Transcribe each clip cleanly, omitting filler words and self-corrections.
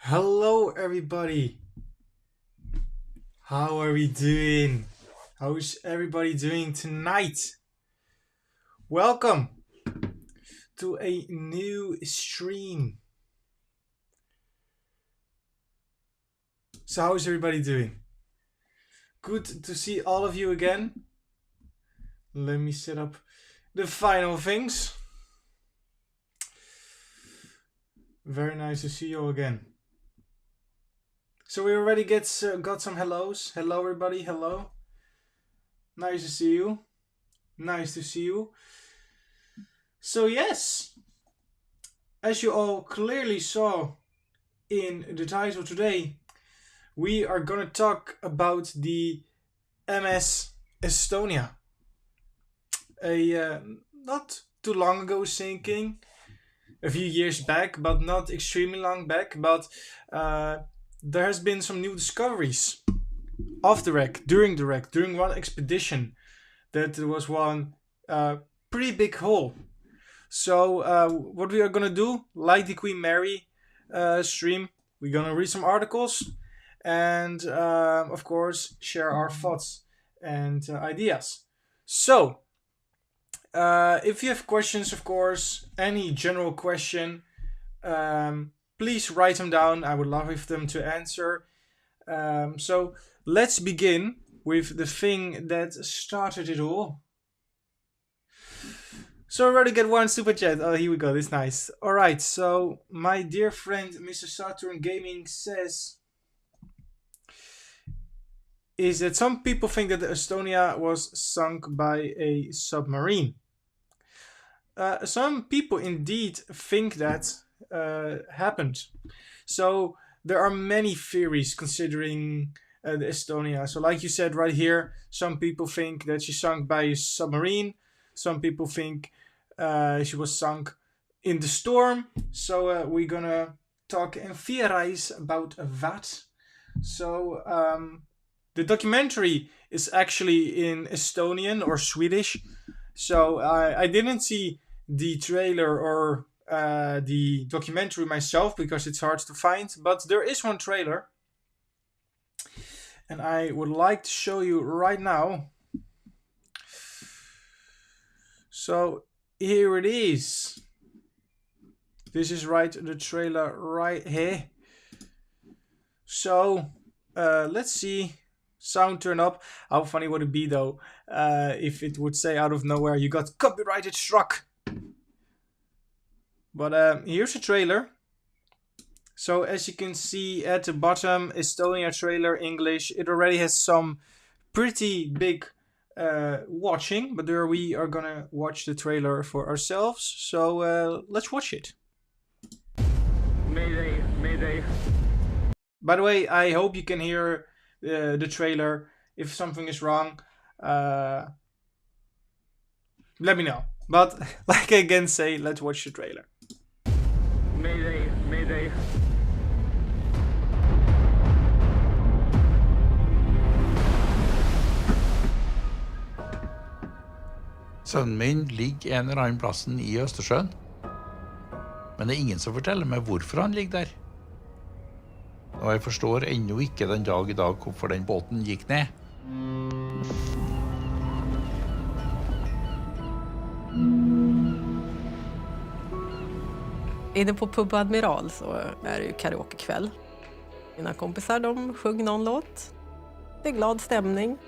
Hello, everybody. How are we doing? How's everybody doing tonight? Welcome to a new stream. So, how's everybody doing? Good to see all of you again. Let me set up the final things. Very nice to see you again. So we already got some hellos. Hello, everybody. Hello. Nice to see you. Nice to see you. So yes, as you all clearly saw in the title today, we are gonna talk about the MS Estonia. A not too long ago sinking, a few years back, but not extremely long back. But there has been some new discoveries off the wreck, during one expedition. That there was one pretty big hole. So what we are gonna do, like the Queen Mary stream, we're gonna read some articles and of course share our thoughts and ideas. So if you have questions, of course, any general question, please write them down. I would love them to answer. So let's begin with the thing that started it all. So I already get one super chat. Oh, here we go. This is nice. All right. So my dear friend, Mr. Saturn Gaming says, is that some people think that the Estonia was sunk by a submarine. Some people indeed think that happened. So there are many theories considering the Estonia. So like you said right here, some people think that she sunk by a submarine. Some people think she was sunk in the storm. So we're gonna talk and theorize about that. So the documentary is actually in Estonian or Swedish. So I didn't see the trailer or the documentary myself because it's hard to find. But there is one trailer. And I would like to show you right now. So here it is. This is the trailer right here. So let's see. Sound turn up. How funny would it be though if it would say out of nowhere you got copyrighted struck. But here's the trailer. So as you can see at the bottom, Estonia trailer English. It already has some pretty big watching, but there we are gonna watch the trailer for ourselves. So let's watch it. Mayday, mayday. By the way, I hope you can hear the trailer. If something is wrong, let me know. But like I again say, let's watch the trailer. Mayday, mayday. Sønnen min ligger en eller annen plassen i Østersjøen. Men det er ingen som forteller meg hvorfor han ligger der. Og jeg forstår ennå ikke den dag i dag hvorfor den båten gikk ned. Inne på Pub Admiral så är det ju karaokekväll. Mina kompisar de sjöng någon låt. Det är glad stämning.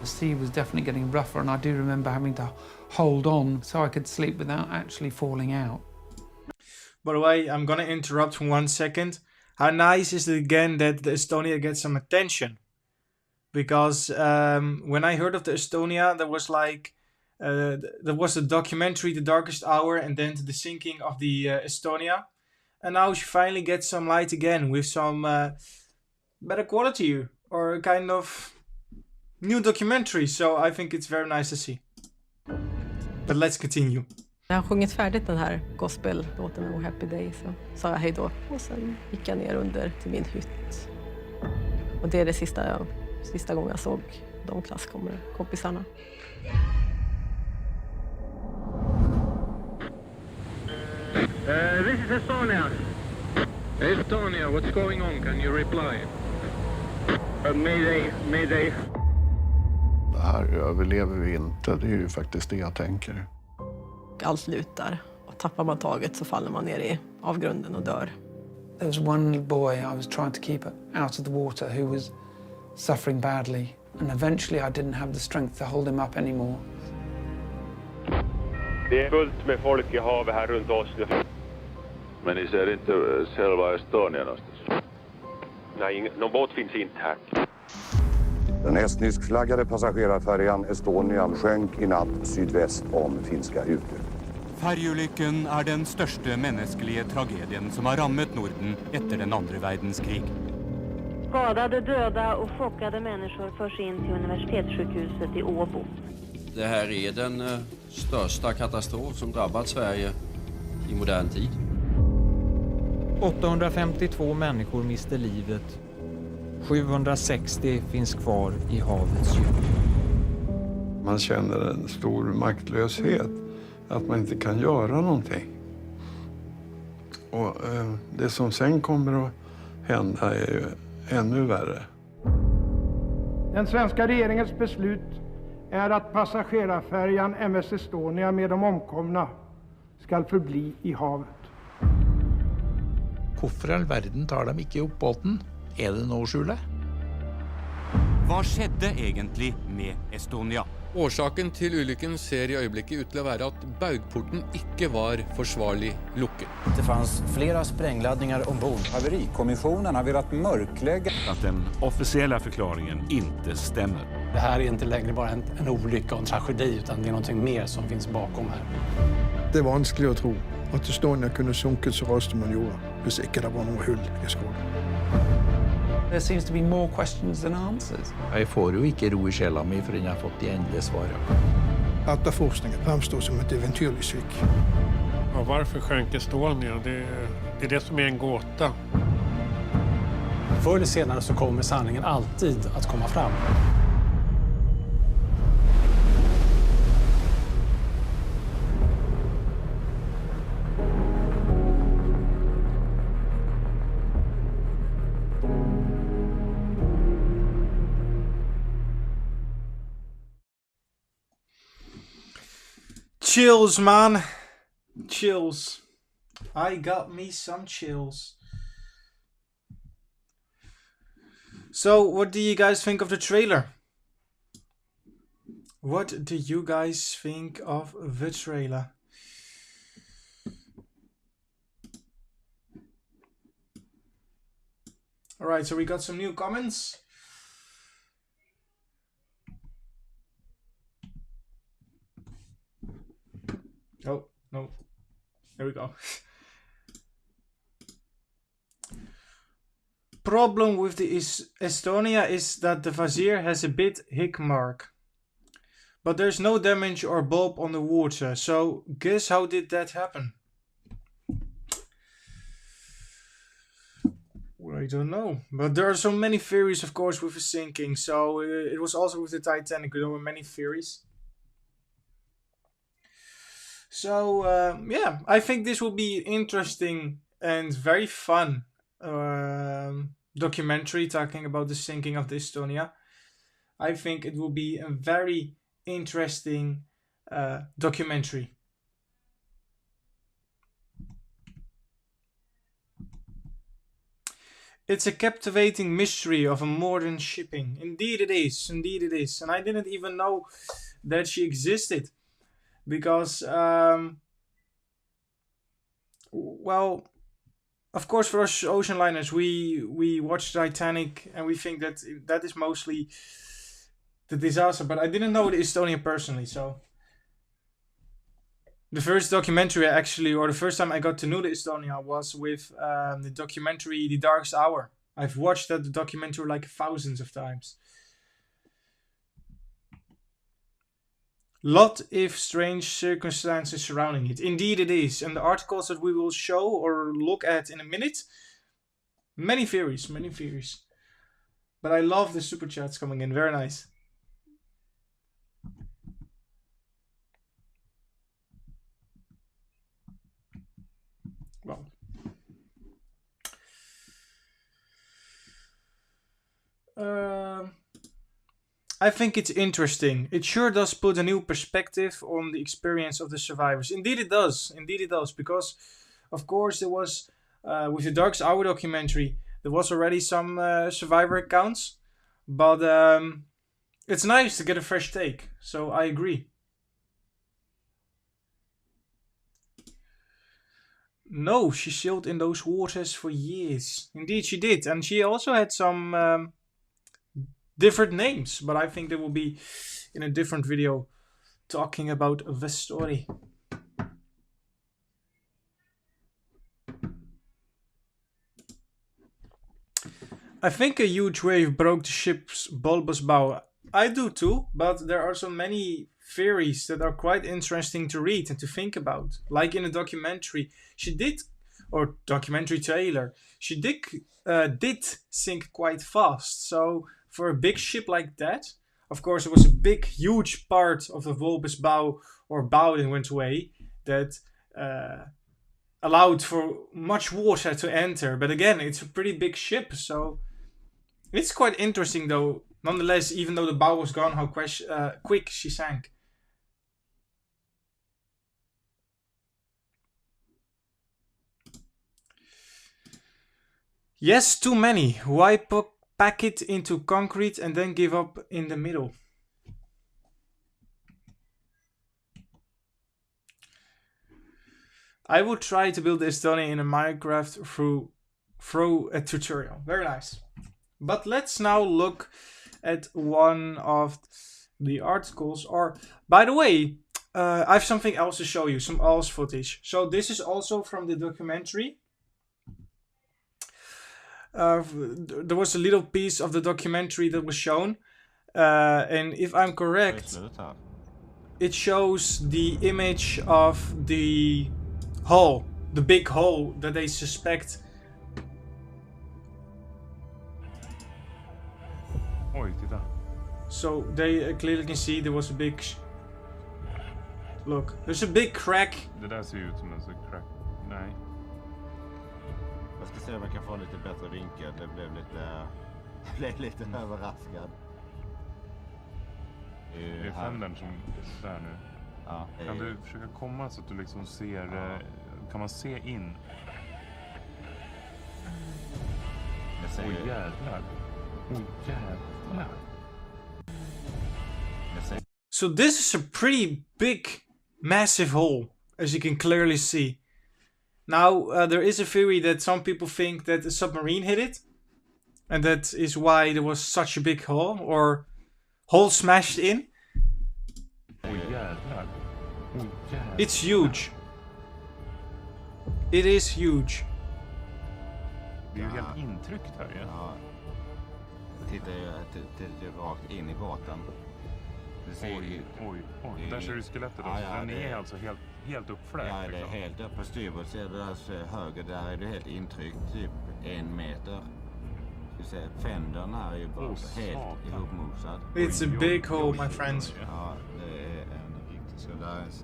The sea was definitely getting rougher, and I do remember having to hold on so I could sleep without actually falling out. By the way, I'm gonna interrupt for 1 second. How nice is it again that the Estonia gets some attention? Because when I heard of the Estonia, there was like there was a documentary, The Darkest Hour, and then the sinking of the Estonia, and now she finally gets some light again with some better quality or kind of new documentary. So I think it's very nice to see. But let's continue. När jag sjungit färdigt den här gospel-låten Oh Happy Day så sa jag hej då. Och sen gick jag ner under till min hytt. Och det är det sista gången jag såg de klasskompisarna. This is Estonia. Estonia, what's going on? Can you reply? Mayday. Det här överlever vi inte, det är ju faktiskt det jag tänker. Allt lutar och tappar man taget så faller man ner i avgrunden och dör. There was one little boy I was trying to keep out of the water who was suffering badly, and eventually I didn't have the strength to hold him up anymore. Det är fullt med folk i havet här runt oss. Men ni ser inte själva Estonia någonstans? Nej, någon båt finns inte här. Den estniskflaggade passagerarfärjan Estonia sjönk i natt sydväst om finska Utö. Färjulykken er den største menneskelige tragedien som har rammet Norden etter den andre verdenskrig. Skadade, döda och chockade människor förs in till universitetssjukhuset i Åbo. Det här är den största katastrof som drabbat Sverige i modern tid. 852 människor miste livet. 760 finns kvar i havets djup. Man känner en stor maktlöshet, att man inte kan göra någonting. Och det som sen kommer att hända är ju ännu värre. Den svenska regeringens beslut är att passagerarfärjan MS Estonia med de omkomna ska förbli i havet. Hvorfor i all verden tar de ikke opp båten? Er det noe å skjule? Hva skjedde egentlig med Estonia? Årsaken til ulykken ser i øyeblikket ut til å være at baugporten ikke var forsvarlig lukket. Det fanns flera sprängladdningar ombord. Haverikommissionen har velat mörklägga att den officiella förklaringen inte stämmer. Det här är inte längre bara en olycka och en tragedi, utan det är någonting mer som finns bakom här. Det er vanskelig å tro at Estonia kunne sunket så raskt som man gjorde, hvis ikke det var noe hull i skroget. There seems to be more questions than answers. Jeg får jo ikke ro i sjela mi før jeg har fått de endelige svarene. Etterforskningen fremstår som et eventyrlig svik. Ja, varför sjönk Estonia? Det är det som är en gåta. Förr eller senare så kommer sanningen alltid att komma fram. Chills, man. Chills. I got me some chills. So, what do you guys think of the trailer? What do you guys think of the trailer? Alright, so we got some new comments. Oh, no. There we go. Problem with the Estonia is that the vizier has a bit hick mark. But there's no damage or bulb on the water, so guess how did that happen? Well, I don't know. But there are so many theories, of course, with the sinking. So it was also with the Titanic. There were many theories. So, yeah, I think this will be interesting and very fun documentary talking about the sinking of the Estonia. I think it will be a very interesting documentary. It's a captivating mystery of a modern shipping. Indeed it is, indeed it is. And I didn't even know that she existed. Because, well, of course, for us ocean liners, we watch Titanic and we think that that is mostly the disaster. But I didn't know the Estonia personally, so the first documentary actually, or the first time I got to know the Estonia was with the documentary The Darkest Hour. I've watched that documentary like thousands of times. Lot if strange circumstances surrounding it. Indeed it is. And the articles that we will show or look at in a minute, many theories, many theories. But I love the super chats coming in, very nice. I think it's interesting. It sure does put a new perspective on the experience of the survivors. Indeed it does. Indeed it does. Because, of course, there was, with the Darkest Hour documentary, there was already some survivor accounts. But it's nice to get a fresh take. So I agree. No, she sailed in those waters for years. Indeed she did. And she also had some different names, but I think they will be in a different video talking about the story. I think a huge wave broke the ship's bulbous bow. I do too, but there are so many theories that are quite interesting to read and to think about. Like in a documentary, documentary trailer, she did sink quite fast. So for a big ship like that, of course, it was a big, huge part of the bulbous bow or bow that went away that allowed for much water to enter. But again, it's a pretty big ship, so it's quite interesting though. Nonetheless, even though the bow was gone, how quick she sank. Yes, too many. Why pack it into concrete and then give up in the middle? I will try to build the Estonia in a Minecraft through a tutorial. Very nice. But let's now look at one of the articles. Or, by the way, I have something else to show you, some ALS footage. So this is also from the documentary. There was a little piece of the documentary that was shown. And if I'm correct, it shows the image of the hole, the big hole that they suspect. Oj, titta. So they clearly can see there was a big... Look, there's a big crack. Det där ser ut som en sån crack. Nej. Jag ska se om jag kan få lite bättre vinkel. Det blev lite överraskad. Det är fendern som där nu. Ja. Kan du försöka komma så att du liksom ser... Kan man se in? Oj jävlar. Oj jävlar. So this is a pretty big, massive hole, as you can clearly see. Now, there is a theory that some people think that a submarine hit it. And that is why there was such a big hole, or hole smashed in. It's huge. It is huge. Det är ju helt intryckt här ju. Ja. Tittar jag rakt in i båten. Oj. Där ser du skelettet också. Den är alltså helt uppfläkt. Ja, det är helt upp på styrbord. Ser du där höger, där är det helt intryckt. Typ 1 meter. Fendern här är ju bara helt ihopmosad. It's a big hole, my friends. Ja, det är en riktig... Så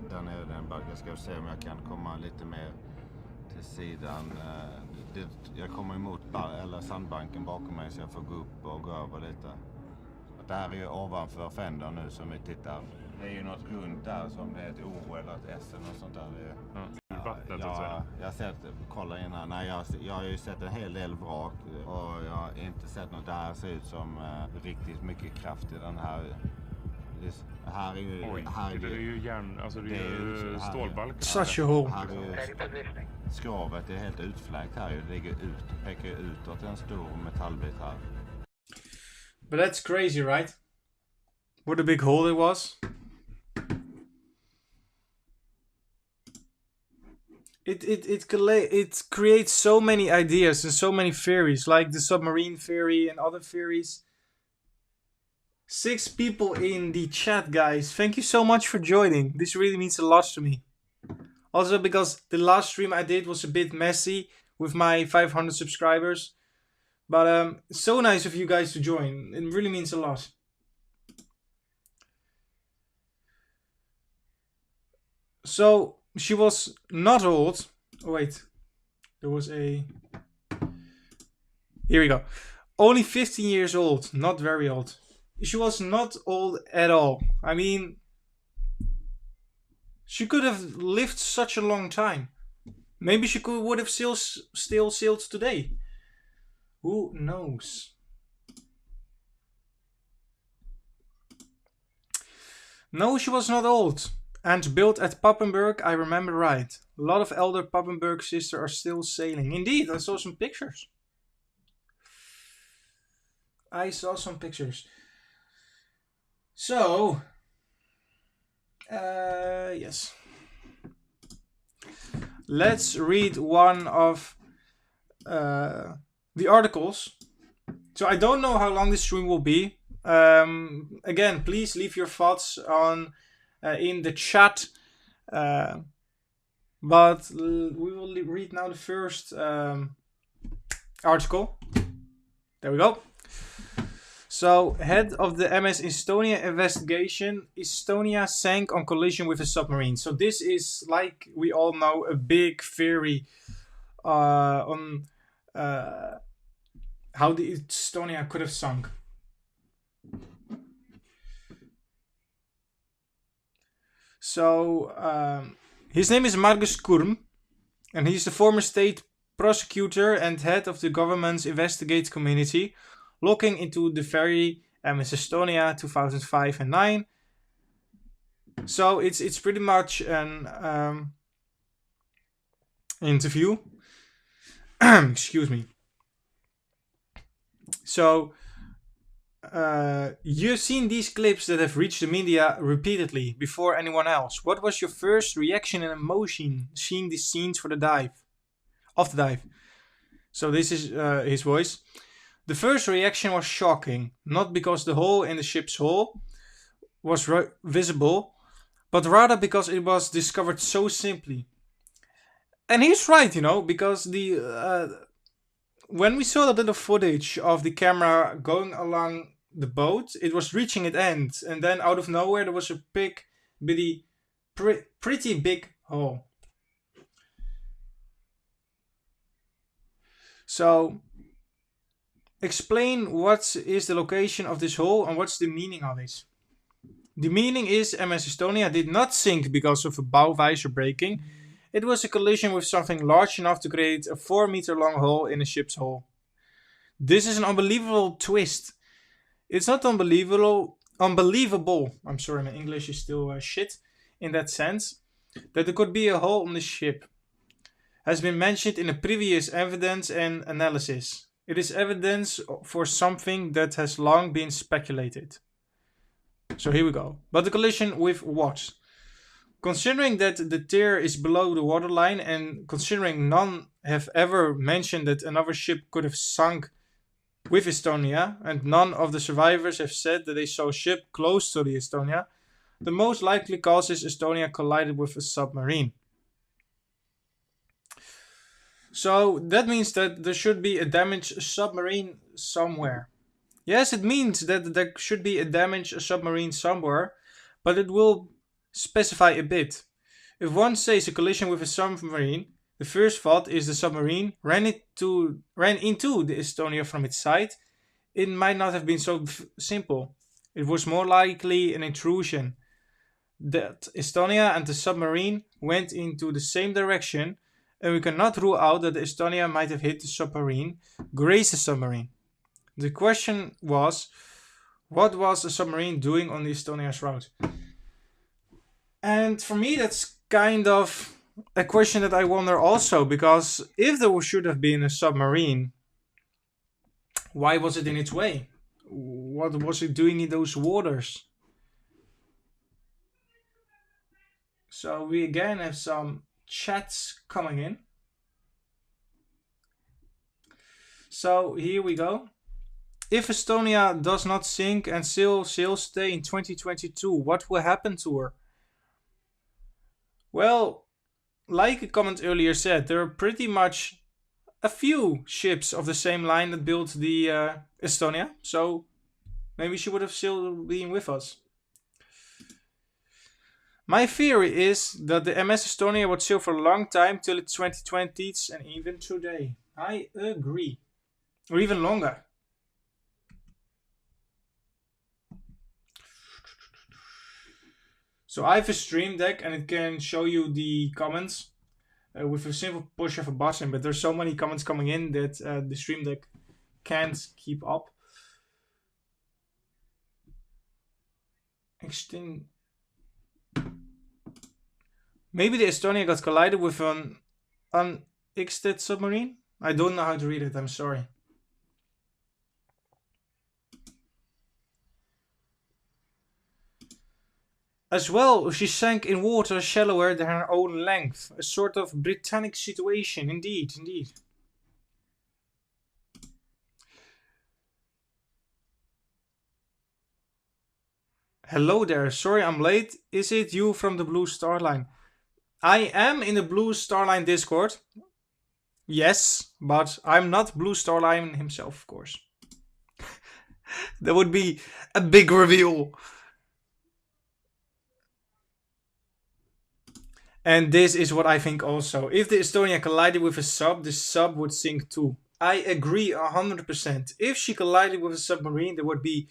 där nere den backen. Jag ska se om jag kan komma lite mer till sidan. Jag kommer emot sandbanken bakom mig så jag får gå upp och gå över lite. Det här är ju ovanför fendern nu som vi tittar. Det är ju något runt där som det är ett O eller ett S eller något sånt där. Vattnet så att säga. Jag har sett, kolla innan. Nej, jag har ju sett en hel del vrak och jag har inte sett något där ser ut som riktigt mycket kraft i den här. Det här är ju... det är ju järn, alltså det är ju stålbalkar. Such a hole. Skrovet är helt utfläkt här ju. Det ligger pekar utåt en stor metallbit här. But that's crazy, right? What a big hole it was. It creates so many ideas and so many theories, like the submarine theory and other theories. 6 people in the chat, guys. Thank you so much for joining. This really means a lot to me. Also because the last stream I did was a bit messy with my 500 subscribers. But so nice of you guys to join. It really means a lot. So, she was not old. Oh, wait. There was a... Here we go. Only 15 years old. Not very old. she was not old at all. I mean, she could have lived such a long time. Maybe she would have still sailed today. Who knows? No, she was not old. And built at Papenburg, I remember right. A lot of elder Papenburg sisters are still sailing. Indeed, I saw some pictures. So, yes. Let's read one of the articles. So I don't know how long this stream will be. Again, please leave your thoughts on in the chat. But we will read now the first article. There we go. So, head of the MS Estonia investigation, Estonia sank on collision with a submarine. So this is, like we all know, a big theory on how the Estonia could have sunk. So, his name is Margus Kurm, and he's the former state prosecutor and head of the government's investigate community, looking into the ferry MS Estonia 2005 and 9. So it's pretty much an interview. Excuse me. So you've seen these clips that have reached the media repeatedly before anyone else. What was your first reaction and emotion seeing these scenes of the dive? So this is his voice. The first reaction was shocking, not because the hole in the ship's hull was visible, but rather because it was discovered so simply. And he's right, because the when we saw the little footage of the camera going along the boat, it was reaching its end, and then out of nowhere there was a pretty big hole. So, explain what is the location of this hole and what's the meaning of it. The meaning is MS Estonia did not sink because of a bow visor breaking. It was a collision with something large enough to create a 4-meter long hole in a ship's hull. This is an unbelievable twist. It's not unbelievable. I'm sorry, my English is still shit in that sense. That there could be a hole on the ship has been mentioned in a previous evidence and analysis. It is evidence for something that has long been speculated. So here we go. But the collision with what? Considering that the tear is below the waterline and considering none have ever mentioned that another ship could have sunk with Estonia and none of the survivors have said that they saw a ship close to the Estonia, the most likely cause is Estonia collided with a submarine. So that means that there should be a damaged submarine somewhere. Yes, it means that there should be a damaged submarine somewhere, but it will specify a bit. If one says a collision with a submarine, the first thought is the submarine ran into the Estonia from its side. It might not have been so simple. It was more likely an intrusion. That Estonia and the submarine went into the same direction, and we cannot rule out that the Estonia might have hit the submarine, grazed the submarine. The question was, what was the submarine doing on the Estonia's route? And for me, that's kind of a question that I wonder also, because if there should have been a submarine, why was it in its way? What was it doing in those waters? So we again have some chats coming in. So here we go. If Estonia does not sink and still stay in 2022, what will happen to her? Well, like a comment earlier said, there are pretty much a few ships of the same line that built the Estonia, so maybe she would have still been with us. My theory is that the MS Estonia would sail for a long time till its 2020s and even today. I agree. Or even longer. So I have a stream deck and it can show you the comments with a simple push of a button, but there's so many comments coming in that the stream deck can't keep up. Maybe the Estonia got collided with an unexted submarine? I don't know how to read it, I'm sorry. As well, she sank in water shallower than her own length. A sort of Britannic situation, indeed. Hello there, sorry I'm late. Is it you from the Blue Star Line? I am in the Blue Star Line Discord. Yes, but I'm not Blue Star Line himself, of course. That would be a big reveal. And this is what I think also. If the Estonia collided with a sub, the sub would sink too. I agree 100%. If she collided with a submarine, there would be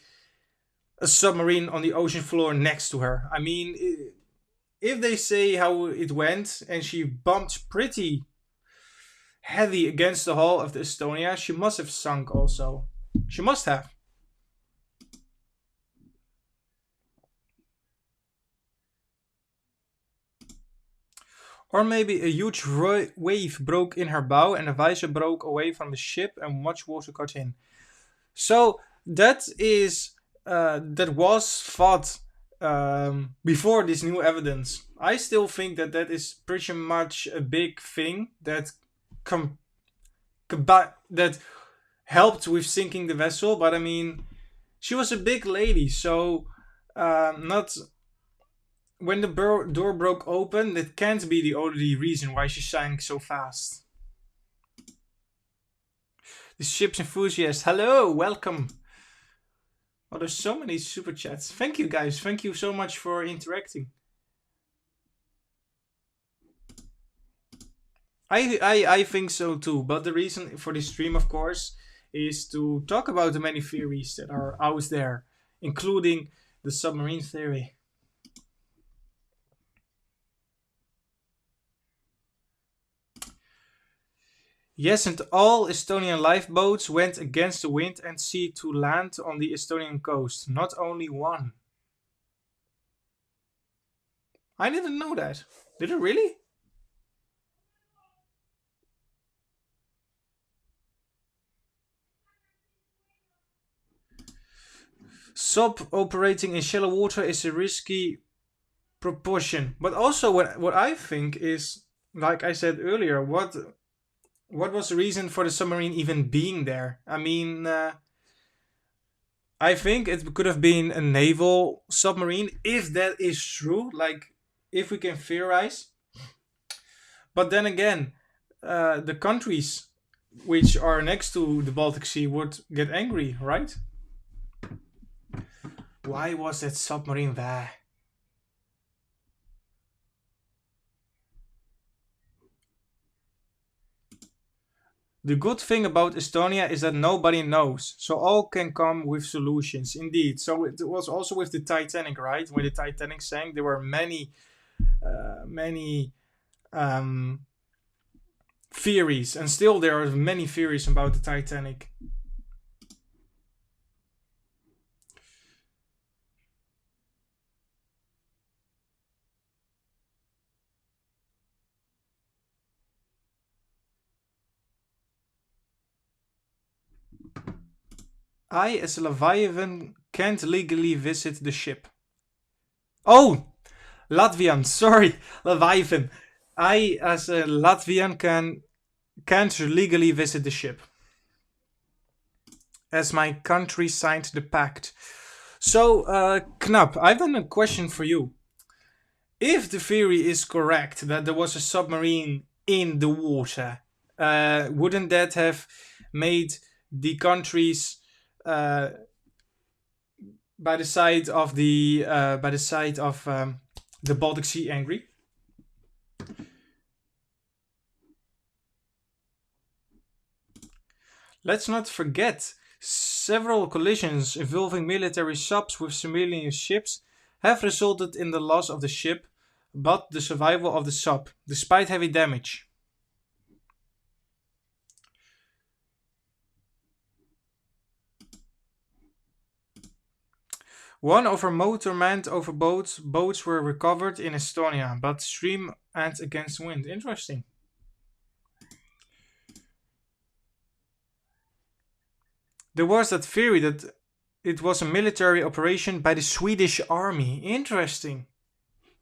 a submarine on the ocean floor next to her. I mean, if they say how it went and she bumped pretty heavy against the hull of the Estonia, she must have sunk also. She must have. Or maybe a huge wave broke in her bow and the visor broke away from the ship and much water got in. So that was thought before this new evidence. I still think that is pretty much a big thing that that helped with sinking the vessel. But I mean, she was a big lady, so not. When the door broke open, that can't be the only reason why she sank so fast. The ship's enthusiast. Hello, welcome. Oh, there's so many super chats. Thank you guys. Thank you so much for interacting. I think so too. But the reason for this stream, of course, is to talk about the many theories that are out there, including the submarine theory. Yes, and all Estonian lifeboats went against the wind and sea to land on the Estonian coast. Not only one. I didn't know that. Did it really? Sub operating in shallow water is a risky proportion. But also what I think is, like I said earlier, what was the reason for the submarine even being there? I mean, I think it could have been a naval submarine, if that is true, like, if we can theorize. But then again, the countries which are next to the Baltic Sea would get angry, right? Why was that submarine there? The good thing about Estonia is that nobody knows, so all can come with solutions. Indeed, so it was also with the Titanic, right? When the Titanic sank, there were many theories, and still there are many theories about the Titanic. I, as a Leviathan, can't legally visit the ship. Oh! Latvian, sorry, Leviathan. I, as a Latvian, can't legally visit the ship, as my country signed the pact. So, Knap, I have a question for you. If the theory is correct that there was a submarine in the water, wouldn't that have made the countries by the side of the Baltic Sea angry? Let's not forget, several collisions involving military subs with civilian ships have resulted in the loss of the ship, but the survival of the sub, despite heavy damage. One of her motor-manned boats were recovered in Estonia, but stream and against wind. Interesting. There was that theory that it was a military operation by the Swedish army. Interesting.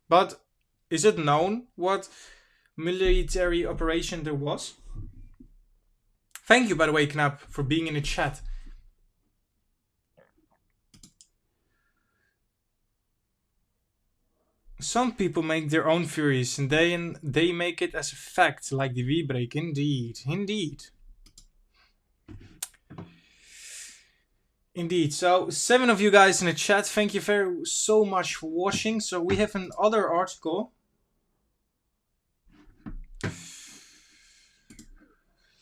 But is it known what military operation there was? Thank you, by the way, Knap, for being in the chat. Some people make their own theories and they make it as a fact, like the V-break. Indeed, indeed. Indeed. So 7 of you guys in the chat, thank you so much for watching. So we have another article.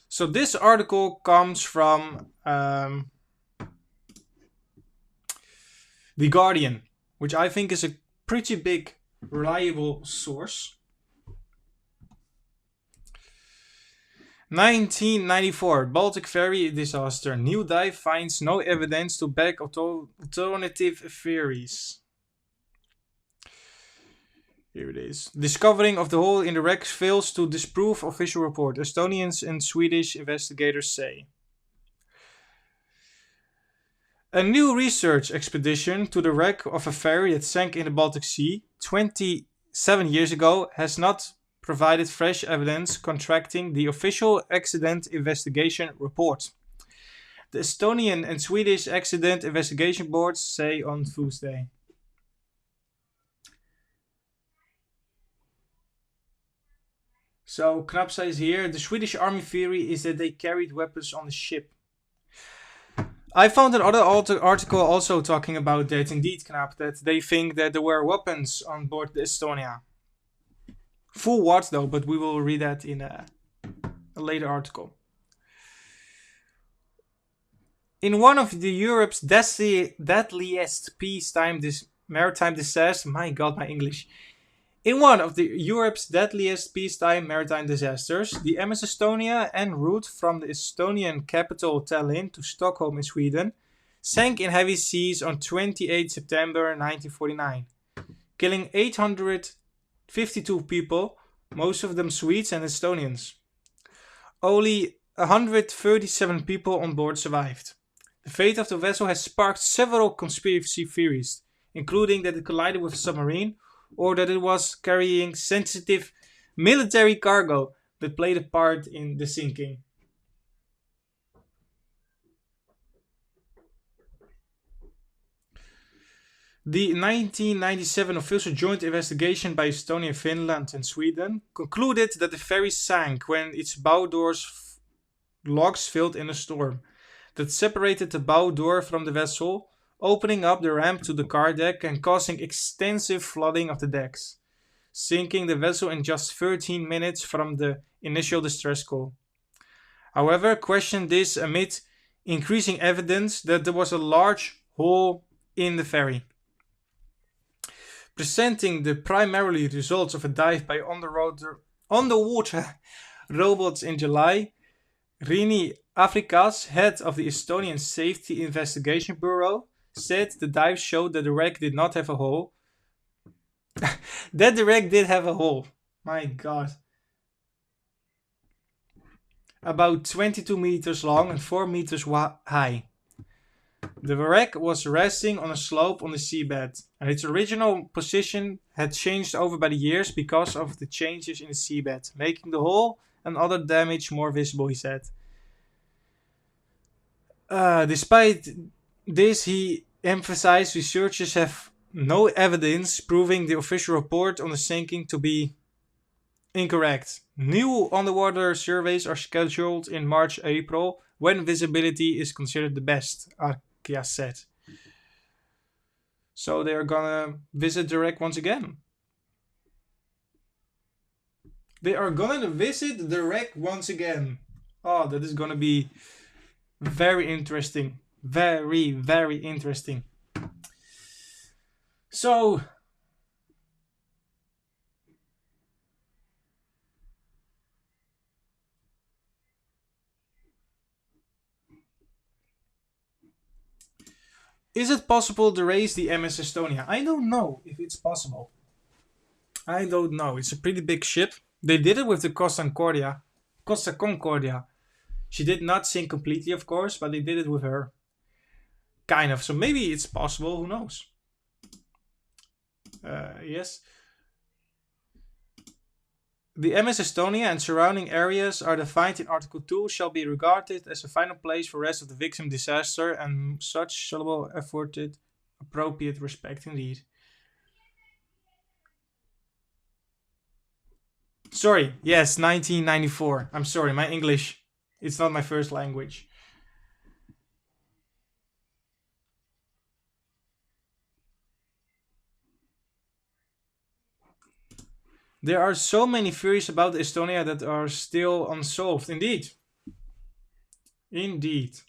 So this article comes from The Guardian, which I think is a pretty big, reliable source. 1994, Baltic ferry disaster. New dive finds no evidence to back alternative theories. Here it is. Discovering of the hole in the wreck fails to disprove official report. Estonians and Swedish investigators say. A new research expedition to the wreck of a ferry that sank in the Baltic Sea 27 years ago has not provided fresh evidence contradicting the official accident investigation report. The Estonian and Swedish accident investigation boards say on Tuesday. So Knap says here, the Swedish army theory is that they carried weapons on the ship. I found another article also talking about that, indeed, Knap, that they think that there were weapons on board the Estonia. Full what though, but we will read that in a later article. In one of Europe's deadliest maritime disasters, my God, my English. In one of Europe's deadliest peacetime maritime disasters, the MS Estonia en route from the Estonian capital Tallinn to Stockholm in Sweden sank in heavy seas on 28 September 1949, killing 852 people, most of them Swedes and Estonians. Only 137 people on board survived. The fate of the vessel has sparked several conspiracy theories, including that it collided with a submarine or that it was carrying sensitive military cargo that played a part in the sinking. The 1997 official joint investigation by Estonia, Finland and Sweden concluded that the ferry sank when its bow doors locks failed in a storm that separated the bow door from the vessel, opening up the ramp to the car deck and causing extensive flooding of the decks, sinking the vessel in just 13 minutes from the initial distress call. However, questioned this amid increasing evidence that there was a large hole in the ferry. Presenting the primarily results of a dive by underwater robots in July, Rini Afrikas, head of the Estonian Safety Investigation Bureau, said the dive showed that the wreck did not have a hole. That the wreck did have a hole. My God. About 22 meters long and 4 meters high. The wreck was resting on a slope on the seabed, and its original position had changed over by the years because of the changes in the seabed, making the hole and other damage more visible, he said. Despite this, he emphasized researchers have no evidence proving the official report on the sinking to be incorrect. New underwater surveys are scheduled in March-April when visibility is considered the best, Arkia said. So they are gonna visit the wreck once again. They are gonna visit the wreck once again. Oh, that is gonna be very interesting. Very, very interesting. So, is it possible to raise the MS Estonia? I don't know if it's possible. I don't know. It's a pretty big ship. They did it with the Costa Concordia. She did not sink completely, of course, but they did it with her. Kind of. So maybe it's possible. Who knows? Yes. The MS Estonia and surrounding areas are defined in Article 2 shall be regarded as a final place for rest of the victim disaster and such shall be afforded appropriate respect indeed. Sorry, yes, 1994. I'm sorry, my English, it's not my first language. There are so many theories about Estonia that are still unsolved. Indeed. Indeed.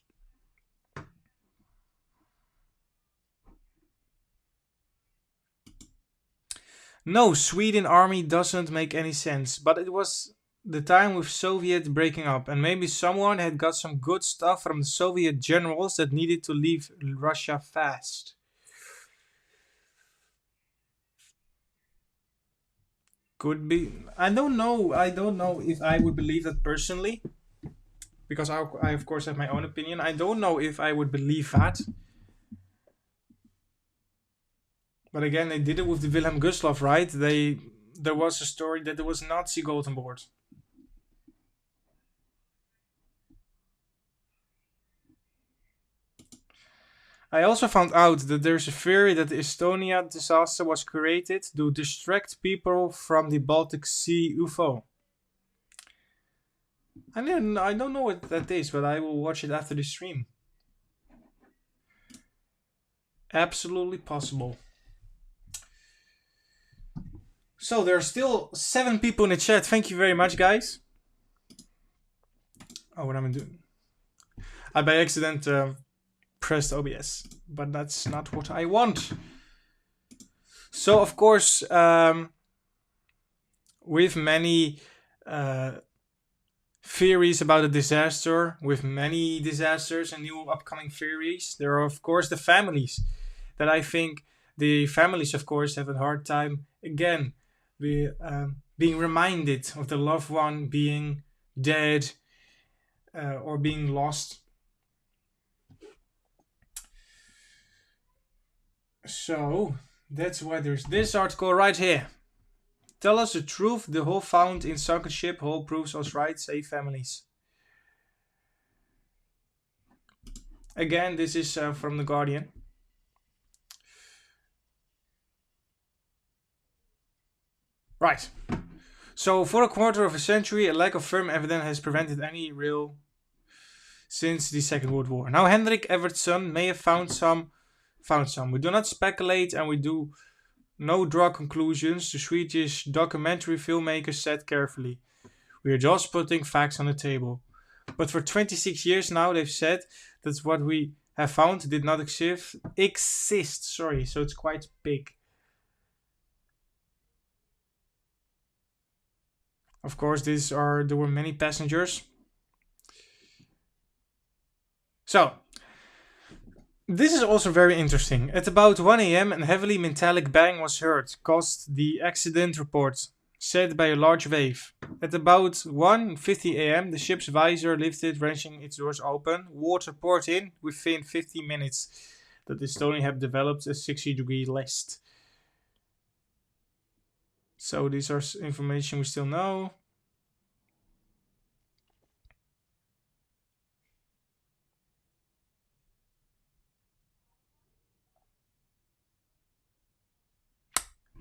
No, Sweden army doesn't make any sense, but it was the time with Soviet breaking up, and maybe someone had got some good stuff from the Soviet generals that needed to leave Russia fast. Could be. I don't know if I would believe that personally, because I of course have my own opinion. I don't know if I would believe that. But again, they did it with the Wilhelm Gustloff, right? There was a story that there was Nazi gold on board. I also found out that there's a theory that the Estonia disaster was created to distract people from the Baltic Sea UFO. I don't know what that is, but I will watch it after the stream. Absolutely possible. So there are still 7 people in the chat. Thank you very much, guys. Oh, what am I doing? I by accident pressed OBS, but that's not what I want. So of course, with many theories about a disaster, with many disasters and new upcoming theories, there are of course the families that I think the families of course have a hard time again being reminded of the loved one being dead or being lost. So that's why there's this article right here. Tell us the truth, the hole found in sunken ship hole proves us right, save families. Again, this is from The Guardian. Right. So for a quarter of a century, a lack of firm evidence has prevented any real since the Second World War. Now Hendrik Evertsson may have found some. We do not speculate and we do no draw conclusions, the Swedish documentary filmmaker said carefully. We are just putting facts on the table. But for 26 years now they've said that what we have found did not exist. Sorry, so it's quite big. Of course, there were many passengers. So, this is also very interesting. At about 1 a.m. a heavily metallic bang was heard, caused the accident report, said by a large wave. At about 1:50 a.m. the ship's visor lifted, wrenching its doors open. Water poured in within 15 minutes. That Estonia had developed a 60-degree list. So these are information we still know.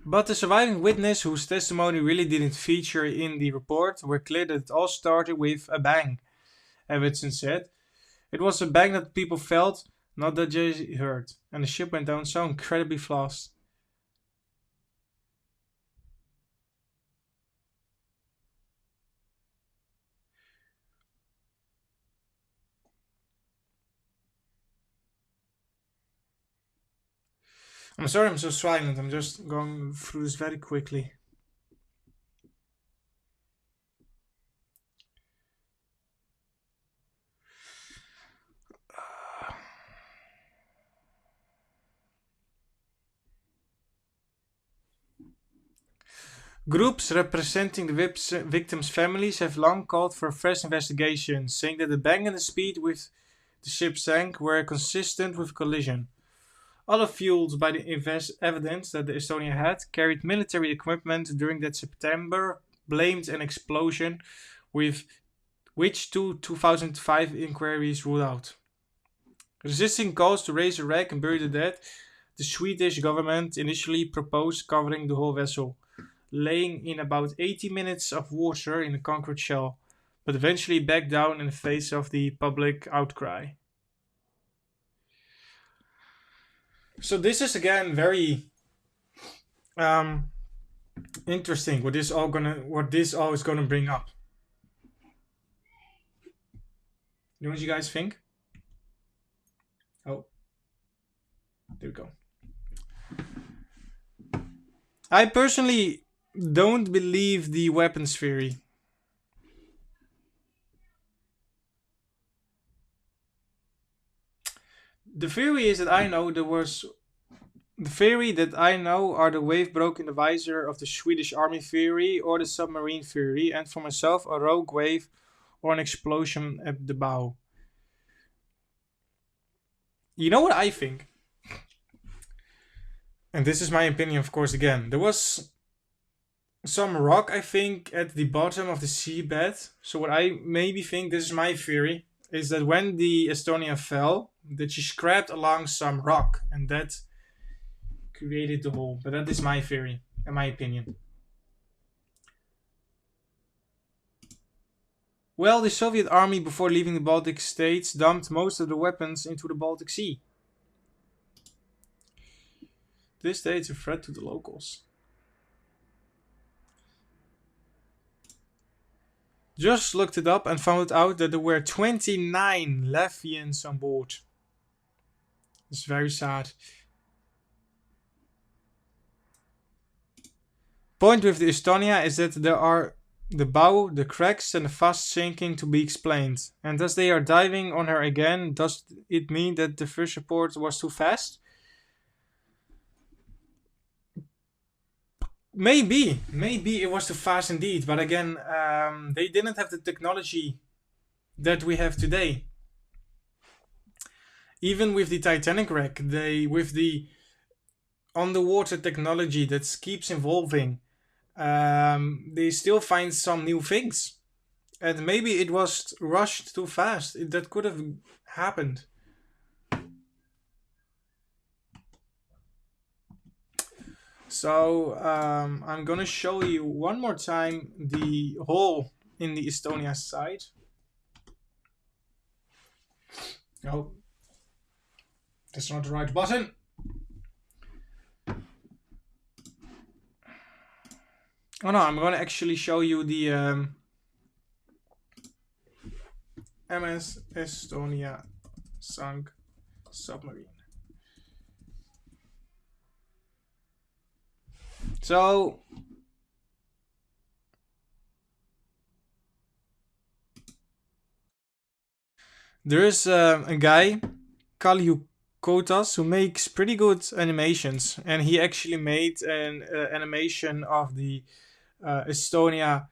But the surviving witness, whose testimony really didn't feature in the report, were clear that it all started with a bang. Evertson said, "It was a bang that people felt, not that they heard, and the ship went down so incredibly fast." I'm sorry I'm so silent. I'm just going through this very quickly. Groups representing the victims' families have long called for a fresh investigation, saying that the bang and the speed with the ship sank were consistent with collision. All fueled by the evidence that the Estonia had carried military equipment during that September, blamed an explosion, with which 2005 inquiries ruled out. Resisting calls to raise a wreck and bury the dead, the Swedish government initially proposed covering the whole vessel, laying in about 80 minutes of water in a concrete shell, but eventually backed down in the face of the public outcry. So this is again very interesting. What this all is gonna bring up. You know what you guys think? Oh, there we go. I personally don't believe the weapons theory. The theory is that I know the theory that I know are the wave broke in the visor of the Swedish Army theory or the submarine theory, and for myself a rogue wave or an explosion at the bow. You know what I think? And this is my opinion, of course, again. There was some rock, I think, at the bottom of the seabed. So what I maybe think, this is my theory, is that when the Estonia fell, that she scraped along some rock, and that created the hole. But that is my theory, and my opinion. Well, the Soviet army, before leaving the Baltic states, dumped most of the weapons into the Baltic Sea. This day it's a threat to the locals. Just looked it up and found out that there were 29 Latvians on board. It's very sad. Point with the Estonia is that there are the bow, the cracks and the fast sinking to be explained. And as they are diving on her again, does it mean that the first report was too fast? Maybe it was too fast indeed, but again, they didn't have the technology that we have today. Even with the Titanic wreck, with the underwater technology that keeps evolving, they still find some new things. And maybe it was rushed too fast. That could have happened. So I'm gonna show you one more time the hole in the Estonia side. Oh, that's not the right button. Oh no, I'm gonna actually show you the MS Estonia sunk submarine. So there is a guy, Kotas, who makes pretty good animations, and he actually made an animation of the Estonia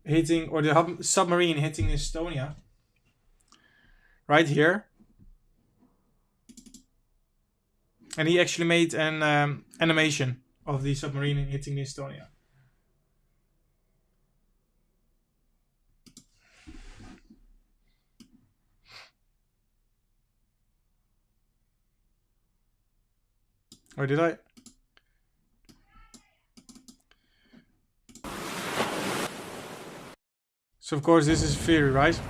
hitting, or the submarine hitting Estonia, right here. And he actually made an animation of the submarine hitting the Estonia. Or did I? So of course this is theory, right?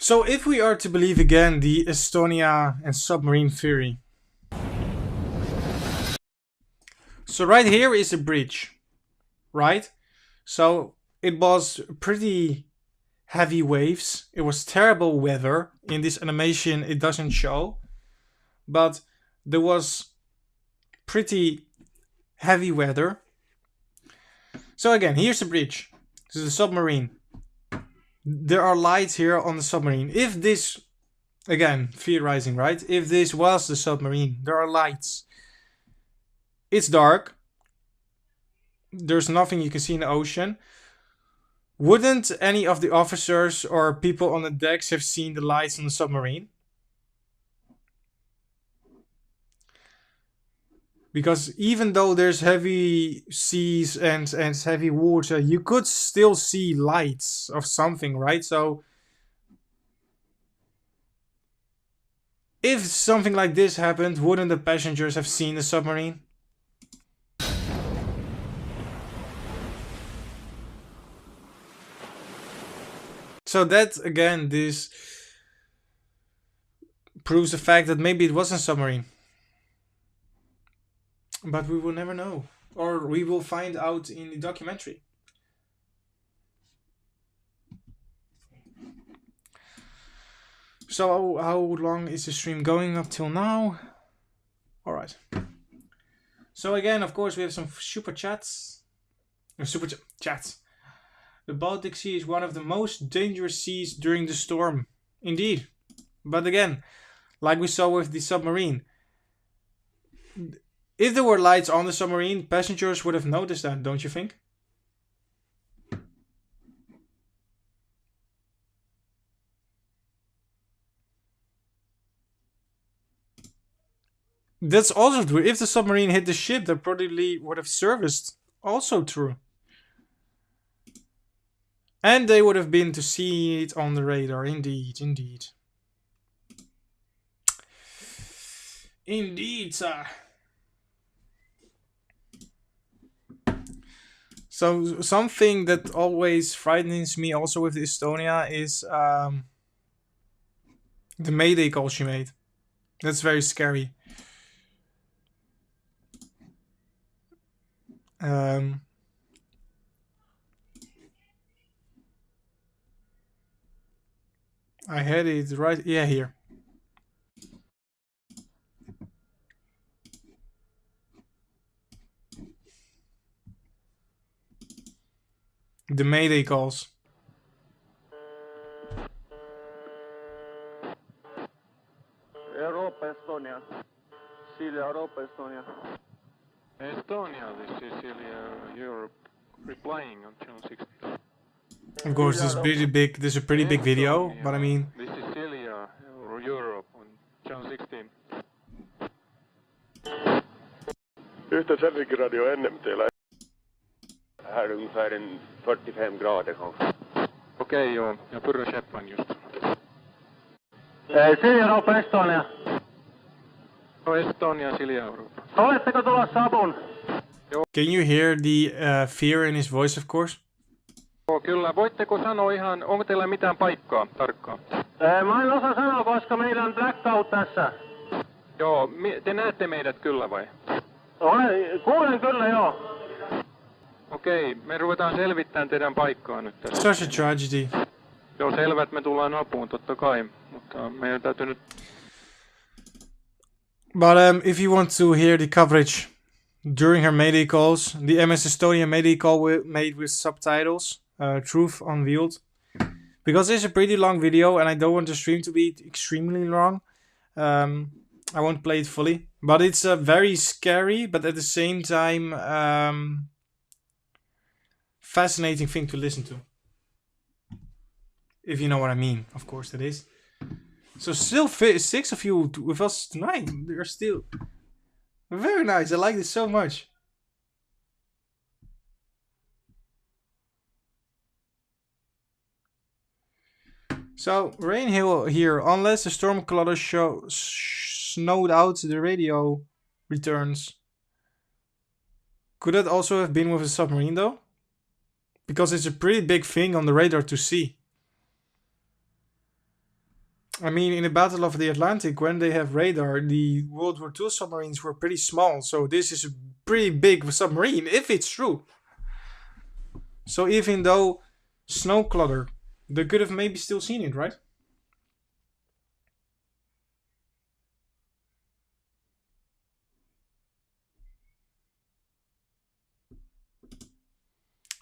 So if we are to believe again the Estonia and submarine theory. So right here is a bridge, right? So it was pretty heavy waves. It was terrible weather. In this animation it doesn't show, but there was pretty heavy weather. So again, here's the bridge. This is a submarine. There are lights here on the submarine. If this, again, theorizing, right? If this was the submarine, there are lights. It's dark. There's nothing you can see in the ocean. Wouldn't any of the officers or people on the decks have seen the lights on the submarine? Because even though there's heavy seas and heavy water, you could still see lights of something, right? So if something like this happened, wouldn't the passengers have seen the submarine? So that, again, this proves the fact that maybe it wasn't a submarine. But we will never know. Or we will find out in the documentary. So how long is the stream going up till now? Alright. So again, of course, we have some super chats. Chats. The Baltic Sea is one of the most dangerous seas during the storm. Indeed. But again, like we saw with the submarine, if there were lights on the submarine, passengers would have noticed that, don't you think? That's also true. If the submarine hit the ship, that probably would have serviced. Also true. And they would have been to see it on the radar. Indeed, indeed. Indeed, sir. So something that always frightens me also with Estonia is the Mayday call she made. That's very scary. I had it right, yeah, here. The Mayday calls. Europa, Estonia. Celia, Europa, Estonia. Estonia, this is Celia, Europe, replying on channel 16. Of course, this is pretty big. This is a pretty big video, but I mean. This is Celia, Europe on channel 16. Yhtä sävykradio NMT:llä. Här ungefär en 45 grader kanske. Okej, joo. Jag purrar käppan just. Celia, Europa, Estonia. No, Estonia, Celia, Europa. Oletteko tulossa apuun? Can you hear the fear in his voice, of course? Joo, kyllä. Voitteko sanoa ihan, onko teillä mitään paikkaa tarkkaan? Mä en osaa sanoa, koska meillä on blackout tässä. Joo, te näette meidät kyllä vai? Kuulen kyllä, joo. Okei, me ruvetaan selvittämään teidän paikkaa nyt tässä. Such a tragedy. Joo, selvä, että me tullaan apuun, totta kai. Mutta meidän täytyy nyt... But if you want to hear the coverage during her Mayday calls, the MS Estonia Mayday call made with subtitles, Truth Unveiled. Because it's a pretty long video and I don't want the stream to be extremely long, I won't play it fully. But it's very scary, but at the same time, fascinating thing to listen to. If you know what I mean, of course that is. So still 6 of you with us tonight. They're still very nice. I like this so much. So rain hill here. Unless the storm cloud snowed out, the radio returns. Could that also have been with a submarine though? Because it's a pretty big thing on the radar to see. I mean, in the Battle of the Atlantic, when they have radar, the World War II submarines were pretty small. So this is a pretty big submarine, if it's true. So even though snow clutter, they could have maybe still seen it, right?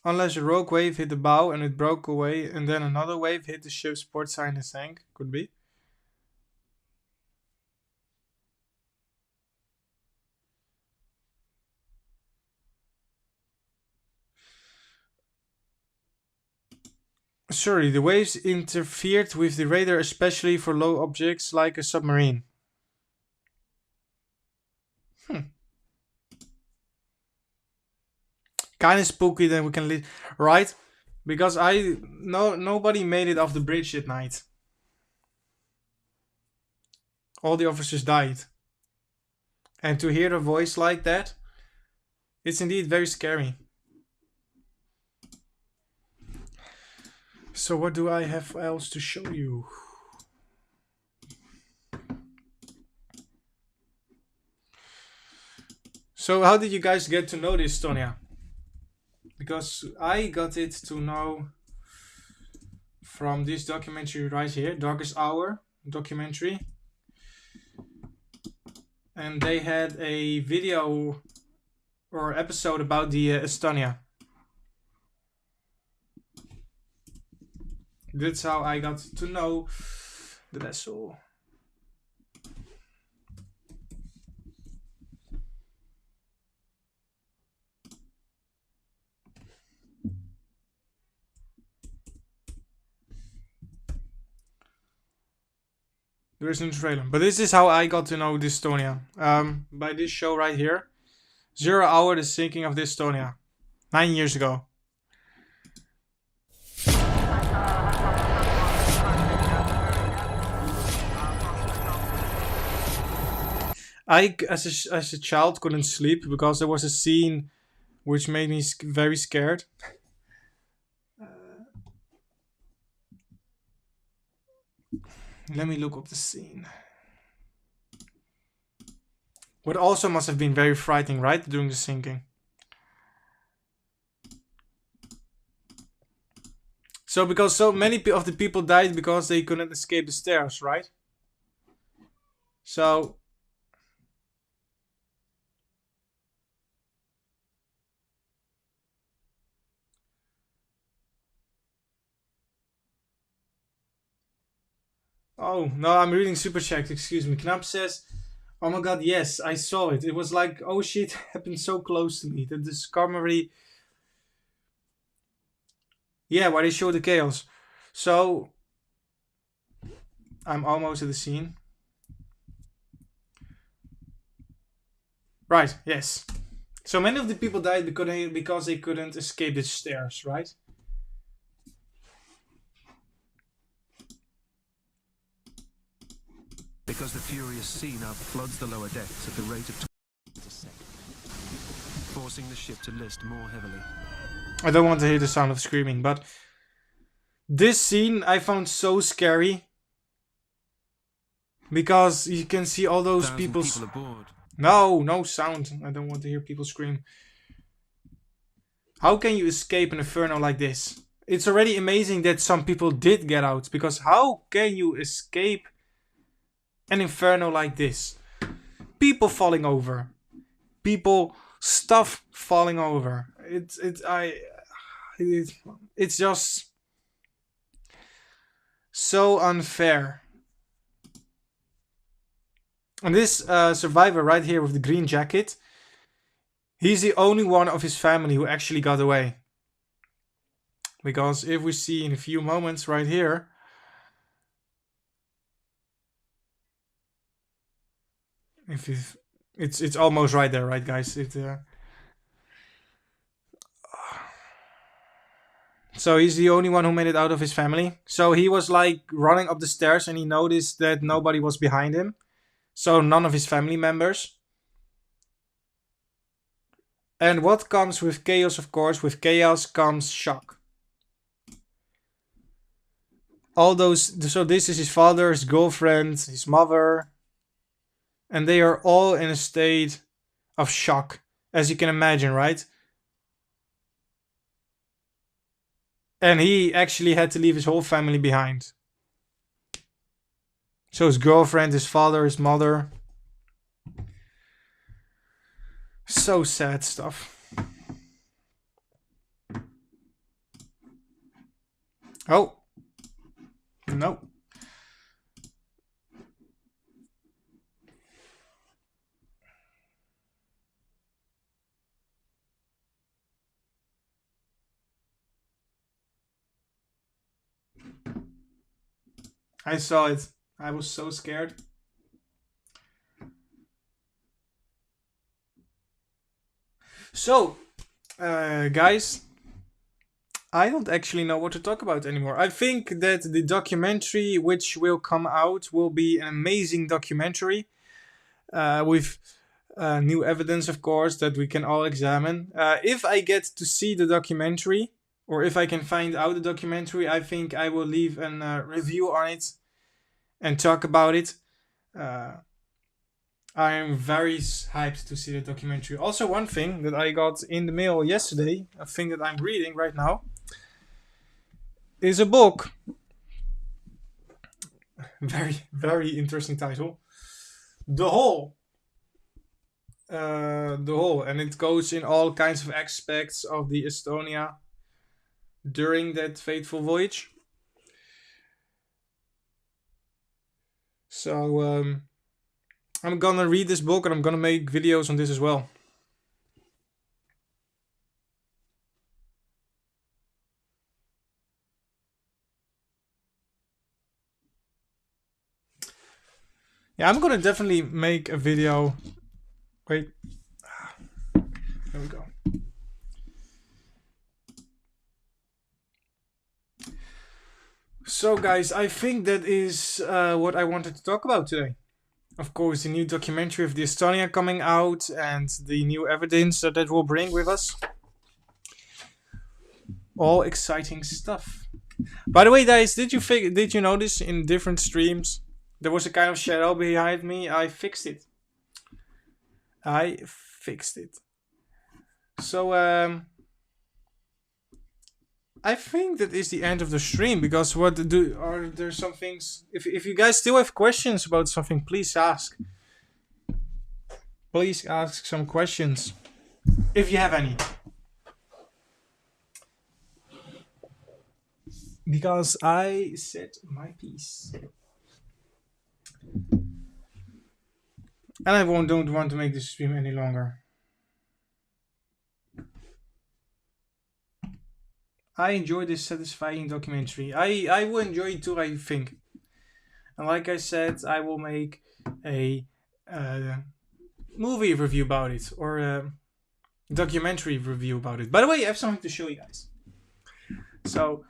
Unless a rogue wave hit the bow and it broke away, and then another wave hit the ship's port side and sank. Could be. Sorry, the waves interfered with the radar, especially for low objects like a submarine. Kind of spooky. Then we can right, because nobody made it off the bridge at night. All the officers died, and to hear a voice like that, it's indeed very scary. So what do I have else to show you? So how did you guys get to know this Estonia? Because I got it to know from this documentary right here, Darkest Hour documentary. And they had a video or episode about the Estonia. That's how I got to know the vessel. There is no trailer, but this is how I got to know the Estonia. By this show right here, 0 Hour: The Sinking of the Estonia, 9 years ago. I, as a child, couldn't sleep because there was a scene which made me very scared. Let me look up the scene. What also must have been very frightening, right? During the sinking. So because so many of the people died because they couldn't escape the stairs, right? So... Oh, no, I'm reading Super Chat, excuse me. Knap says, oh my god, yes, I saw it. It was like, oh shit, it happened so close to me. The Discovery... Yeah, why they show the chaos. So, I'm almost at the scene. Right, yes. So many of the people died because they couldn't escape the stairs, right? Because the furious sea now floods the lower decks at the rate of 20%, forcing the ship to list more heavily. I don't want to hear the sound of screaming, but this scene I found so scary because you can see all those people aboard. No sound. I don't want to hear people scream. How can you escape an inferno like this? It's already amazing that some people did get out, because how can you escape an inferno like this? People falling over. Stuff falling over. It's just so unfair. And this survivor right here with the green jacket, he's the only one of his family who actually got away. Because if we see in a few moments right here, it's almost right there, right, guys? So he's the only one who made it out of his family. So he was like running up the stairs and he noticed that nobody was behind him. So none of his family members. And what comes with chaos, of course? With chaos comes shock. all those. So this is his father, his girlfriend, his mother, and they are all in a state of shock, as you can imagine, right? And he actually had to leave his whole family behind. So his girlfriend, his father, his mother. So sad stuff. Oh. No. I saw it. I was so scared. So, guys, I don't actually know what to talk about anymore. I think that the documentary which will come out will be an amazing documentary with new evidence, of course, that we can all examine. If I get to see the documentary, or if I can find out the documentary, I think I will leave a review on it and talk about it. I am very hyped to see the documentary. Also, one thing that I got in the mail yesterday, a thing that I'm reading right now, is a book. Very, very interesting title. The Hole. The Hole. And it goes in all kinds of aspects of the Estonia during that fateful voyage. So, I'm gonna read this book and I'm gonna make videos on this as well. Yeah, I'm gonna definitely make a video. Wait. There we go. So guys, I think that is what I wanted to talk about today. Of course, the new documentary of the Estonia coming out and the new evidence that will bring with us. All exciting stuff. By the way, guys, did you notice in different streams there was a kind of shadow behind me? I fixed it. So I think that is the end of the stream, because are there some things? If you guys still have questions about something, please ask. Please ask some questions, if you have any. Because I said my piece. And I don't want to make this stream any longer. I enjoyed this satisfying documentary. I will enjoy it too, I think. And like I said, I will make a movie review about it, or a documentary review about it. By the way, I have something to show you guys. So,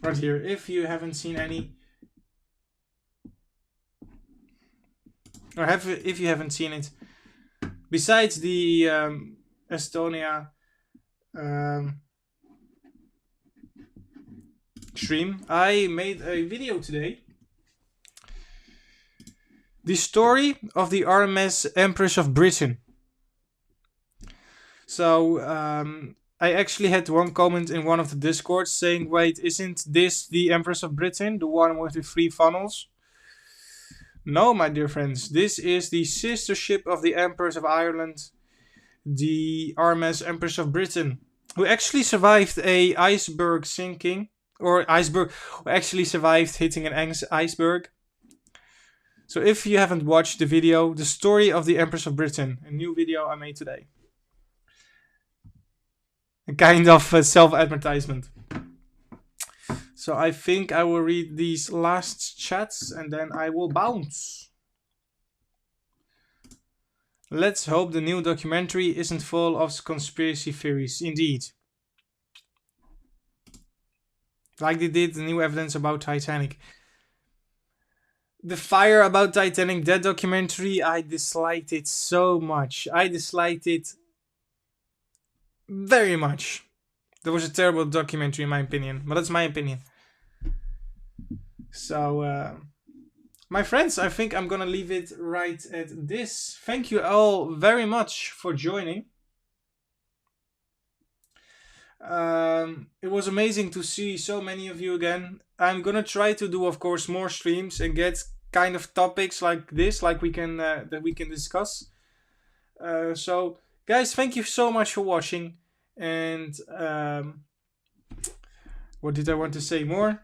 right here, if you haven't seen any, or if you haven't seen it, besides the Estonia stream, I made a video today. The story of the RMS Empress of Britain. So, I actually had one comment in one of the Discords saying, wait, isn't this the Empress of Britain? The one with the 3 funnels? No, my dear friends, this is the sister ship of the Empress of Ireland, the RMS Empress of Britain, who actually survived a iceberg sinking, or actually survived hitting an iceberg. So if you haven't watched the video, the story of the Empress of Britain, a new video I made today. A kind of self-advertisement. So I think I will read these last chats and then I will bounce. Let's hope the new documentary isn't full of conspiracy theories. Indeed. Like they did the new evidence about Titanic. The fire about Titanic, that documentary, I disliked it so much. I disliked it very much. That was a terrible documentary in my opinion, but that's my opinion. So, my friends, I think I'm gonna leave it right at this. Thank you all very much for joining. It was amazing to see so many of you again. I'm gonna try to do, of course, more streams and get kind of topics like this, like we can that we can discuss. So, guys, thank you so much for watching. And what did I want to say more?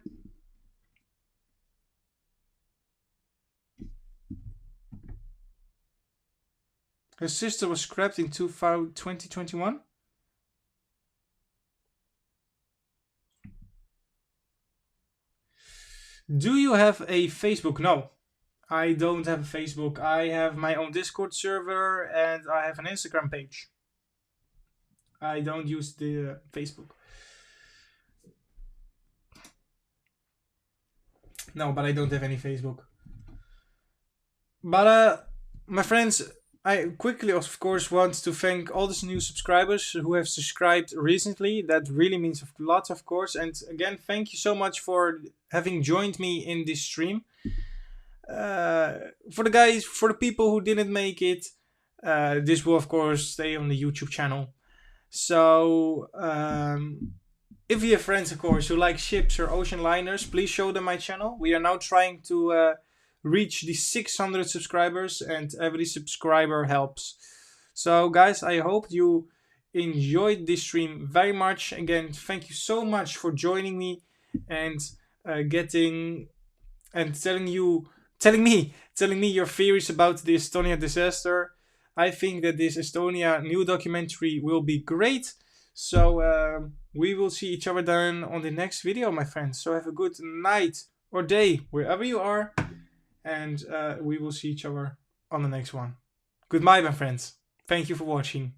Her sister was scrapped in 2021. Do you have a Facebook? No, I don't have a Facebook. I have my own Discord server and I have an Instagram page. I don't use the Facebook. No, but I don't have any Facebook. But my friends, I quickly, of course, want to thank all these new subscribers who have subscribed recently. That really means a lot, of course. And again, thank you so much for having joined me in this stream. For the people who didn't make it, this will, of course, stay on the YouTube channel. So, if you have friends, of course, who like ships or ocean liners, please show them my channel. We are now trying to reach the 600 subscribers, and every subscriber helps. So guys, I hope you enjoyed this stream very much. Again, thank you so much for joining me and telling me your theories about the Estonia disaster. I think that this Estonia new documentary will be great. So we will see each other then on the next video, my friends. So have a good night or day wherever you are. And we will see each other on the next one. Goodbye, my friends. Thank you for watching.